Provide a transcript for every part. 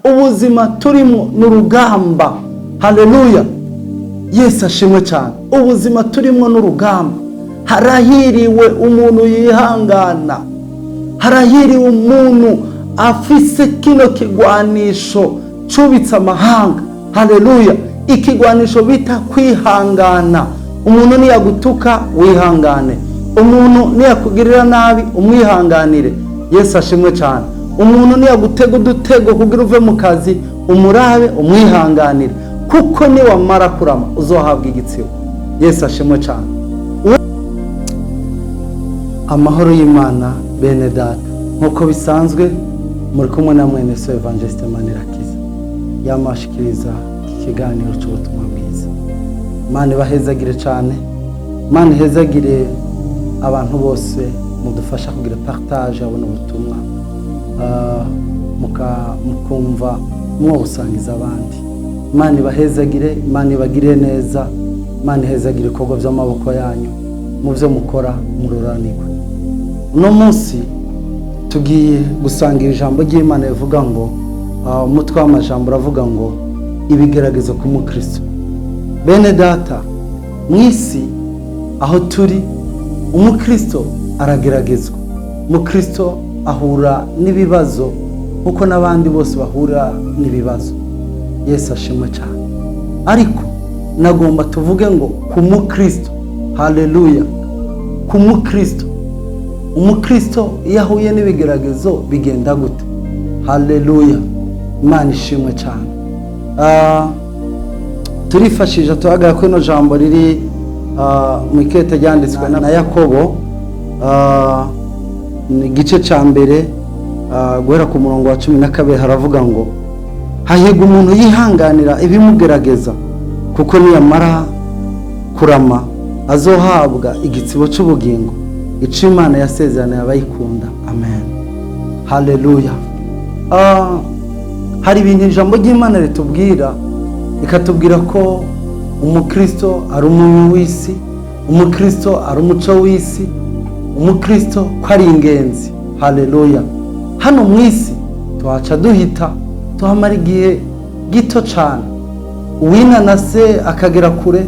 ubuzima turimo n'urugamba. Haleluya, Yesu ashimwe cyane. Ubuzima turimo n'urugamba. Harahiriwe umuntu yihangana, harahiriwe umuntu afise kino kigwanisho cubitse amahanga. Haleluya, ikigwanisho bita kwihangana. Umuntu niyagutuka wihangane, umuntu niyakugirira nabi umwihanganire. Yesu ashimwe cyane. Umuntu niyagutega udutego kugira uve mu kazi umurabe umwihanganire, kuko niwamara kurama uzohabwa igitsibo. Yesu ashimwe cyane. Amahoro y'Imana bene data, nkuko bisanzwe muri kumwe na mwene so Evangeliste Manirakiza yamashikiriza ikiganiro cy'ubutumwa bwiza. Imana ibahezagire cyane, Imana ihezagire abantu bose mudufasha kugira partage abona ubutumwa mukumva mwobusangiza abandi. Imana ibahezagire, Imana ibagire neza, Imana ihezagire ibikorwa by'amaboko yanyu, mu byo mukora mururanirwe. Uno munsi tugiye gusangira ijambo ry'Imana rivuga ngo umutwe w'amajambo uravuga ngo ibigeragezo ku mukristo. Bene data, mwisi aho turi umukristo arageragezwa, umukristo ahura n'ibibazo kuko n'abandi bose bahura n'ibibazo. Yesu ashimwe cyane. Ariko nagomba tuvuge ngo ku mukristo, haleluya, ku mukristo, umukristo yahuye n'ibigeragezo bigenda gute? Haleluya, Imana ishimwe cyane. Turifashisha tuhaga ko ino jambo riri mu ikete ryanditswe na Yakobo, ni gice ca mbere guhera ku murongo wa 12 haravuga ngo hahirwa umuntu yihanganira ibimugerageza, kuko niyamara kurama azohabwa igitsibo cy'ubugingo, ico Imana yasezeraniye abayikunda. Amen, haleluya. Hari ibintu ijambo ry'Imana ritubwira, ikatubwira ko umukristo ari umunyu w'isi, umukristo ari umuco w'isi, umukristo ko ari ingenzi. Haleluya. Hano mwisi tuhaca duhita tuhamara igihe gito cyane, uwinanase akagera kure,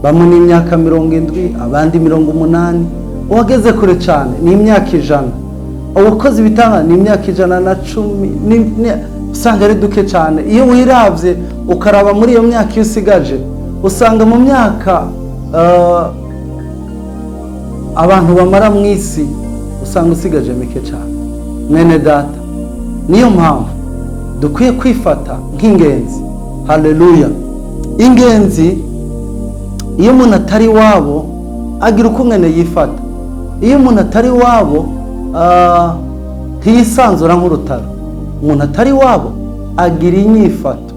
bamwe n'imyaka 70, abandi 80, uwageze kure cyane ni imyaka 100, uwakoze ibitanga ni imyaka 110, usanga ari duke cyane. Iyo wiravye ukaraba muri iyo myaka iyo usigaje, usanga mu myaka abantu bamara mwisi usanga usigaje mike cyane. Mwene data, niyo mpamvu dukwiye kwifata nk'ingenzi. Haleluya. Ingenzi iyo umuntu atari wabo agira uko mwene yifata. Iyo umuntu atari wabo ntiyisanzura nk'urutaro. Umuntu atari wabo agira inyifato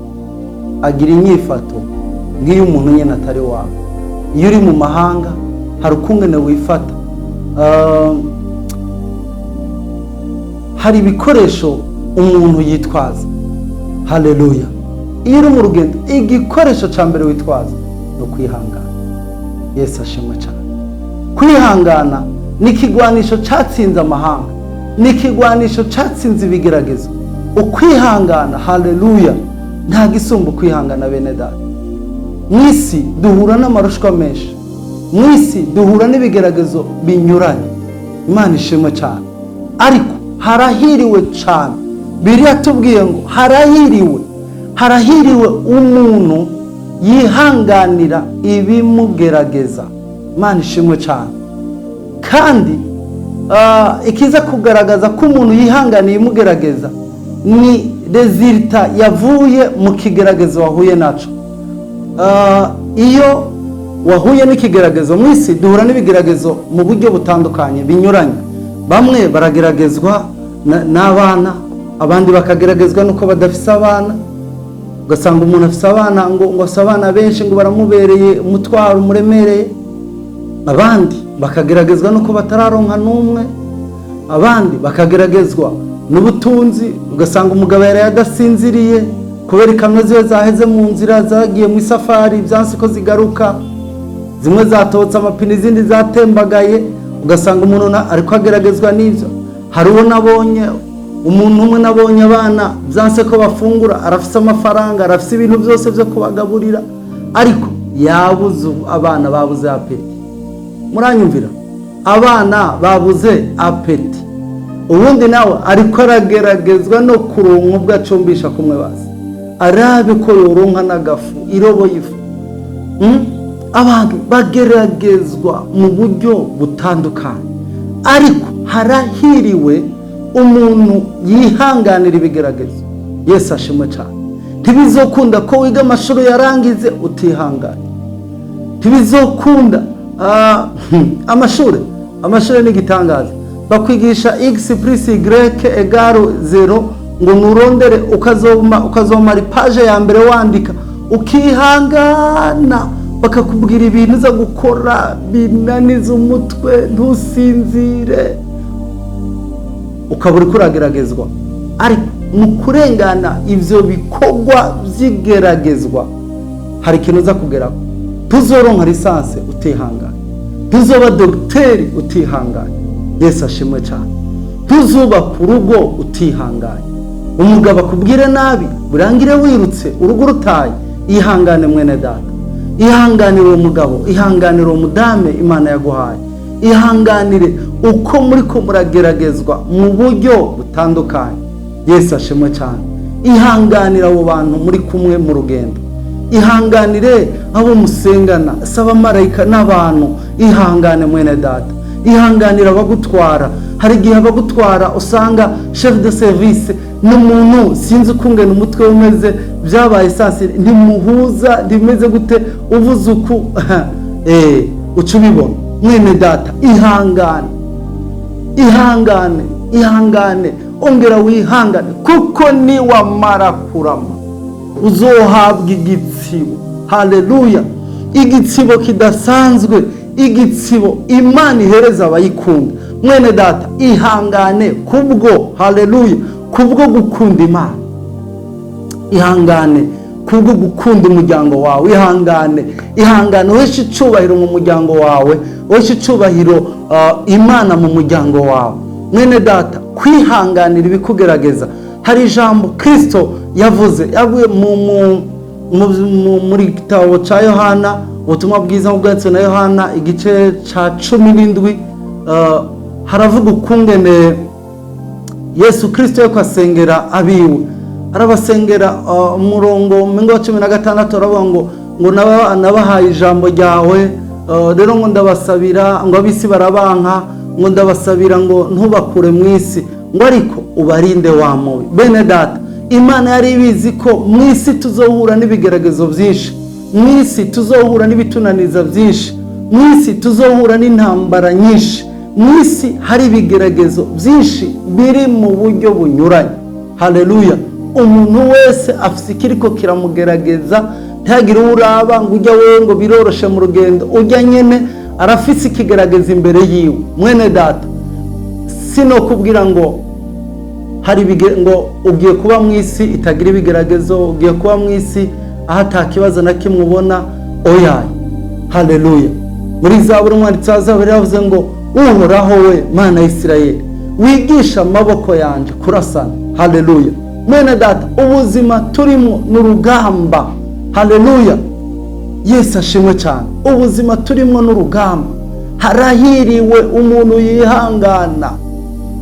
nk'iyo umuntu nyine atari wabo. Iyo uri mu mahanga hari uko mwene wifata. Hari ibikoresho umuntu yitwaza. Haleluya. Iyo uri mu rugendo igikoresho cya mbere witwaza no kwihangana. Yesu ashimwe cyane. Kwihangana ni ikigwanisho cyatsinze amahanga, ni ikigwanisho cyatsinze ibigeragezo. Ukwihangana, haleluya, nta gisumba kwihangana bene data. Mwisi duhura n'amarushwa menshi, mwisi duhura n'ibigeragezo binyuranye. Imana ishimwe cyane. Ariko harahiriwe cyane, Bibiliya tubwiye ngo harahiriwe umuntu yihanganira ibimugerageza. Imana ishimwe cyane. Kandi ikiza kugaragaza ko umuntu yihanganiye imugerageza ni resulta yavuye mu kigeragezo wahuye naco. Iyo wahuye n'ikigeragezo, mwisi duhura n'ibigeragezo mu buryo butandukanye binyuranye. Bamwe barageragezwa n'abana, abandi bakageragezwa nuko badafise abana. Ugasanga umuntu afise abana ngo asabana benshi ngo baramubereye umutwaro umuremereye. Abandi bakageragezwa nuko batararonka n'umwe. Abandi bakageragezwa n'ubutunzi, ugasanga umugabo yari yadasinziriye kubera ikamyo ziwe zaheze mu nzira, zagiye mu isafari byanse ko zigaruka, zimwe zatotse amapine, izindi zatembagaye. Ugasanga umuntu ariko ageragezwa n'ivyo. Hari uwo nabonye umuntu umwe nabonye abana byanse ko bafungura, arafise amafaranga, arafise ibintu byose byo kubagaburira, ariko yabuze abana babuze apeti. Muranyumvira? Abana babuze apeti. Ubundi nawe ariko arageragezwa no kuronka ubwo acumbisha kumwe basi, arabe ko yoronka n'agafu, irobo y'ifu. Abantu bageragezwa mu buryo butandukanye, ariko harahiriwe umuntu yihanganira ibigeragezo. Yesu ashimwe cyane. Ntibizokunda ko wiga amashuri yarangize utihanganye. Ntibizokunda amashuri ni gitangaza. Bakwigisha x plus y = 0 ngo nurondere ukazomara page ya mbere wandika ukihangana, bakakubwira ibintu za gukora binaniza umutwe ntusinzire, ukabura kurageragezwa. Ariko mu kurengana ivyo bikorwa vyigeragezwa hari ikintu za kugeraho. Tuzoronka lisanse utihangana, tuzoba dogiteri utihangana. Yesu ashimwe cyane. Tuzuba ku rugo utihanganye, umugabo akubwire nabi burangire wirutse urugo rutaye, ihangane mwene data, ihanganire uwo mugabo, ihanganire uwo mudame Imana yaguhaye, ihanganire uko muri ko murageragezwa mu buryo butandukanye. Yesu ashimwe cyane. Ihanganire abo bantu muri kumwe mu rugendo, ihanganire abo musengana, saba marayika n'abantu, ihangane mwene data, ihanganira abagutwara. Hari igihe abagutwara usanga chef de service n'umuntu sinzi ukungena umutwe umeze, byabaye sasi ntimuhuza, ndimeze gute, uvuze uku uca ubibona. Mwene data, ihangane, ongera wihangane, kuko ni wamara kurama uzohabwa igitsibo. Haleluya! Igitsibo kidasanzwe, igitsibo Imana ihereza abayikunda. Mwene data, ihangane kubwo, haleluya, kubwo gukunda Imana, ihangane kubwo gukunda umuryango wawe, ihangane weshe icubahiro mu muryango wawe, weshe icubahiro Imana mu muryango wawe. Mwene data, kwihanganira ibikugerageza. Hari ijambo Kristo yavuze yavuye muri gitabo ca Yohana, ubutumwa bwiza bwanditswe na Yohana igice ca 17, haravuga ukungene Yesu Kristo yako asengera abiwe, arabasengera umurongo wa 16 aravuga ngo nabahaye ijambo ryawe, rero ngo ndabasabira ngo abisi barabanka, ngo ndabasabira ngo ntubakure mu isi, ngo ariko ubarinde wa mubi. Bene data, Imana yari ibizi ko mu isi tuzohura n'ibigeragezo byinshi, mu isi tuzohura n'ibitunaniza byinshi, mu isi tuzohura n'intambara nyinshi, mu isi hari ibigeragezo byinshi biri mu buryo bunyuranye. Haleluya! Umuntu wese afise ikiriko kiramugerageza, ntagire uraba ngo ujya wewe ngo biroroshe mu rugendo, ujya nyene arafise ikigerageza imbere yiwe. Mwene data, sino kubwira ngo hari ngo ugiye kuba mu isi itagira ibigeragezo, ugiye kuba mu isi aho atakibazo na kimwe ubona. Oya, haleluya! Muri Zaburi umwanditsi wa Zaburi yavuze ngo Uhoraho we Mana ya Isirayeli, wigisha amaboko yanje kurasana. Haleluya! Mwene data, ubuzima turimo n'urugamba. Haleluya! Yesu ashimwe cyane. Ubuzima turimo n'urugamba. Harahiriwe umuntu yihangana,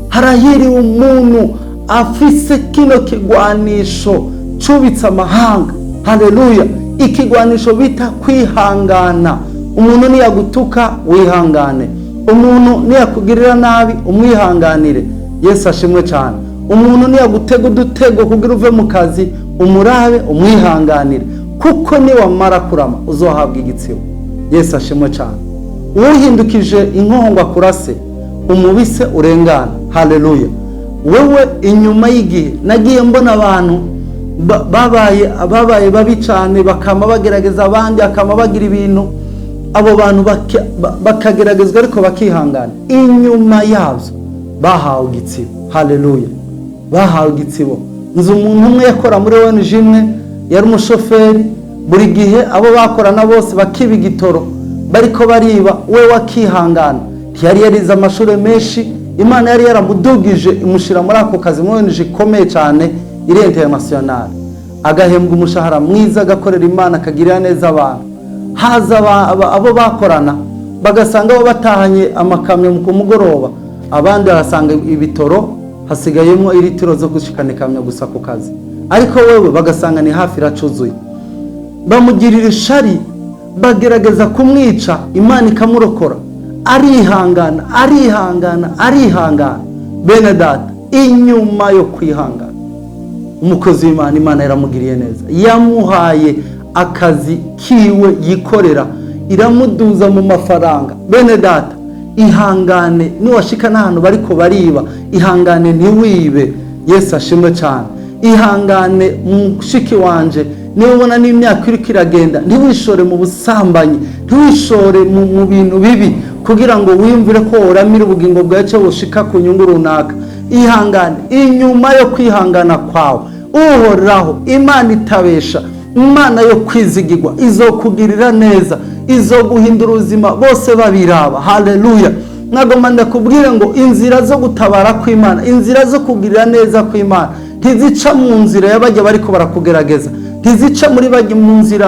harahiriwe umuntu afise kino kigwanisho cubitse amahanga. Haleluya! Ikigwanisho bita kwihangana. Umuntu niyagutuka wihangane, umuntu niyakugirira nabi umwihanganire. Yesu ashimwe cyane. Umuntu niyagutega udutego kugira uve mu kazi, umurabe umwihanganire, kuko ni wamara kurama uzohabwa igitsibo. Yesu ashimwe cyane. Uhindukije inkongo akurase, umubise urengana. Haleluya! Wewe inyuma y'igihe nagiye mbona abantu babaye babi cyane, bakama bagerageza abandi, akama bagira ibintu, abo bantu bakageragezwa ariko bakihangana, inyuma yabyo bahawe igitsibo. Haleluya! Bahawe igitsibo. Nzi umuntu umwe yakora muri ONG imwe, yari umushoferi, buri gihe abo bakorana bose bakiba igitoro bariko bariba, we wakihangana. Ntiyari yarize amashuri menshi, Imana yari yaramudugije imushira muri ako kazi mwenje ikomeye cyane iri international, agahembwa umushahara mwiza, agakorera Imana, akagirira neza abantu. Haza abo bakorana bagasanga abo batahanye amakamyo ku mugoroba, abandi barasanga ibitoro hasigayemo iritiro zo gushikana ikamyo gusa ku kazi, ariko wewe bagasanga ni hafi iracuzuye. Bamugirira ishari, bagerageza kumwica, Imana ikamurokora. Arihangana. Bene data, inyuma yo kwihangana, umukozi w'Imana, Imana yaramugiriye neza, yamuhaye akazi kiwe yikorera, iramuduza mu mafaranga. Bene data, ihangane. Niwashika n'ahantu bariko bariba, ihangane ntiwibe. Yesu ashimwe cyane. Ihangane mushiki wanje, niba ubona n'imyaka iriko iragenda, ntiwishore mu busambanyi, ntiwishore mu bintu bibi kugira ngo wiyumvire ko uramira ubugingo bwawe cyo bushika ku nyungu runaka. Ihangane. Inyuma yo kwihangana kwawe, Uhoraho, Imana itabesha, Imana yo kwizigirwa, izokugirira neza, izoguhindura ubuzima bose babiraba. Haleluya. Nagomba ndakubwire ngo inzira zo gutabara kw'Imana, inzira zo kugirira neza kw'Imana ntizica mu nzira y'abajya bariko barakugerageza, ntizica muri bajya mu nzira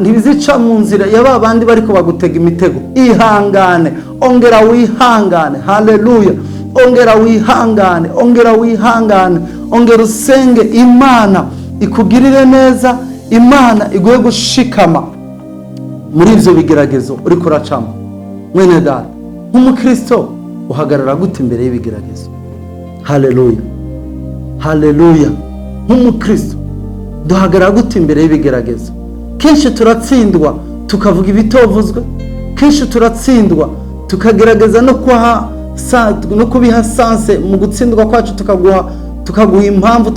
ntizica mu nzira y'aba bandi bariko bagutega imitego. Ihangane, ongera wihangane. Haleluya. Ongera wihangane, ongera usenge Imana ikugirire neza, Imana iguhe gushikama muri ivyo bigeragezo uriko uracamo. Mwene data, nk'umukristo uhagarara gute imbere y'ibigeragezo? Haleluya. Nk'umukristo duhagarara gute imbere y'ibigeragezo? Kenshi turatsindwa tukavuga ibitovuzwe, kenshi turatsindwa tukagerageza no kubiha sanse mu gutsindwa kwacu, tukaguha impamvu,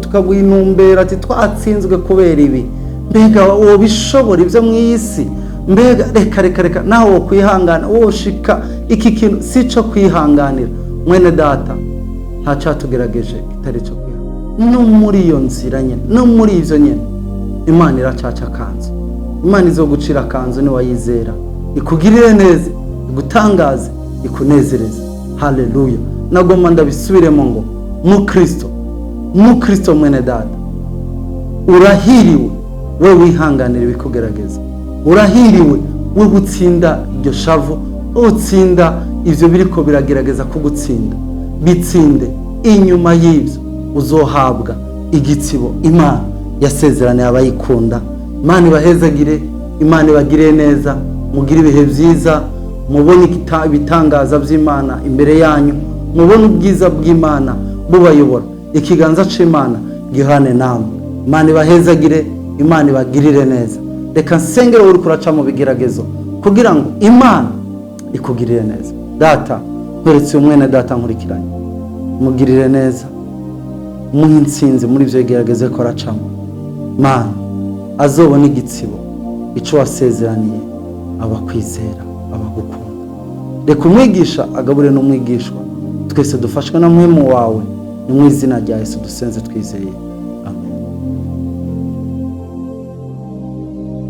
tukaguha intumbero ati twatsinzwe kubera ibi. Mbega wowe bishobora ibyo mu isi? Mbega reka naho wo kwihangana, wowe ushika iki kintu sico kwihanganira. Mwene data, nta cyatugerageje kitari cyo kwihangana. No muri iyo nzira nyene, no muri ivyo nyene, Imana iracaca kanzu. Imana izogucira kanzu ni wayizera, ikugirire neza, igutangaze, ikunezereze. Haleluya. Nagomba ndabisubiremo ngo mukristo mwene data, urahiriwe we wihanganira ibikugerageza, urahiriwe we gutsinda iryo shavu, utsinda ivyo biriko biragerageza kugutsinda. Bitsinde. Inyuma y'ivyo uzohabwa igitsibo Imana yasezeraniye abayikunda. Imana ibahezagire, Imana ibagire neza, mugire ibihe byiza, mubone ibitangaza by'Imana imbere yanyu, mubone ubwiza bw'Imana bubayobora. Ikiganza c'Imana gihane namwe. Imana ibahezagire, Imana ibagirire neza. Reka nsengere uri kuraca mu bigeragezo kugira ngo Imana ikugirire neza. Data, nkweretse umwene data nkurikiranye, mugirire neza, muhe intsinzi muri ivyo bigeragezo ko aracamo. Mana, azobona igitsibo ico wasezeraniye abakwizera, abagukunda. Reka umwigisha agabure n'umwigishwa, twese dufashwe na muhemu wawe, ni mu izina rya Yesu dusenze twizeye.